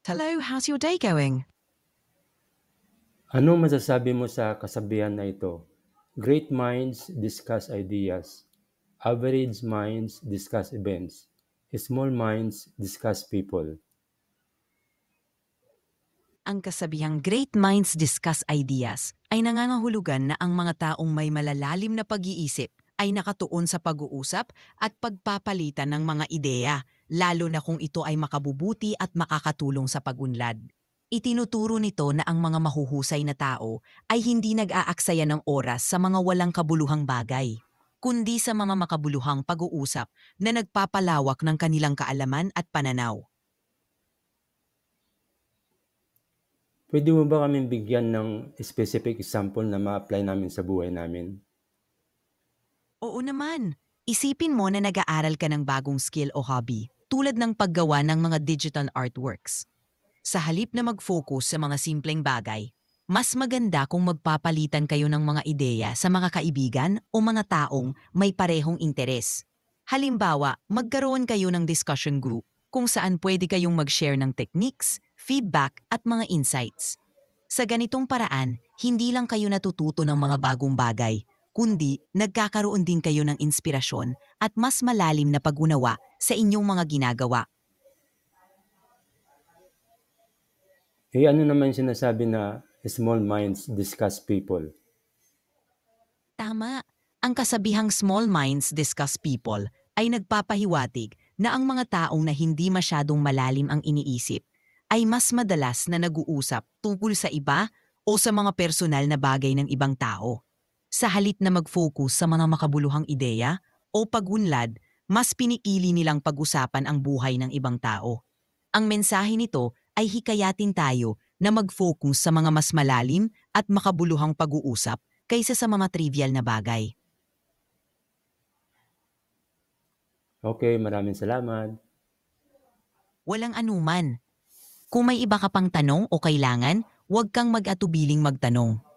Hello, how's your day going? Anong masasabi mo sa kasabihan na ito? Great minds discuss ideas. Average minds discuss events. Small minds discuss people. Ang kasabihang great minds discuss ideas ay nangangahulugan na ang mga taong may malalalim na pag-iisip ay nakatuon sa pag-uusap at pagpapalitan ng mga ideya, lalo na kung ito ay makabubuti at makakatulong sa pag-unlad. Itinuturo nito na ang mga mahuhusay na tao ay hindi nag-aaksaya ng oras sa mga walang kabuluhang bagay, kundi sa mga makabuluhang pag-uusap na nagpapalawak ng kanilang kaalaman at pananaw. Pwede mo ba kaming bigyan ng specific example na ma-apply namin sa buhay namin? Oo naman. Isipin mo na nag-aaral ka ng bagong skill o hobby, tulad ng paggawa ng mga digital artworks. Sa halip na mag-focus sa mga simpleng bagay, mas maganda kung magpapalitan kayo ng mga ideya sa mga kaibigan o mga taong may parehong interes. Halimbawa, magkaroon kayo ng discussion group kung saan pwede kayong mag-share ng techniques, feedback at mga insights. Sa ganitong paraan, hindi lang kayo natututo ng mga bagong bagay, kundi nagkakaroon din kayo ng inspirasyon at mas malalim na pag-unawa sa inyong mga ginagawa. Ano naman yung sinasabi na small minds discuss people? Tama, ang kasabihang small minds discuss people ay nagpapahiwatig na ang mga taong na hindi masyadong malalim ang iniisip ay mas madalas na nag-uusap tungkol sa iba o sa mga personal na bagay ng ibang tao. Sa halip na mag-focus sa mga makabuluhang ideya o pagunlad, mas pinipili nilang pag-usapan ang buhay ng ibang tao. Ang mensahe nito ay hikayatin tayo na mag-focus sa mga mas malalim at makabuluhang pag-uusap kaysa sa mga trivial na bagay. Okay, maraming salamat. Walang anuman. Kung may iba ka pang tanong o kailangan, huwag kang mag-atubiling magtanong.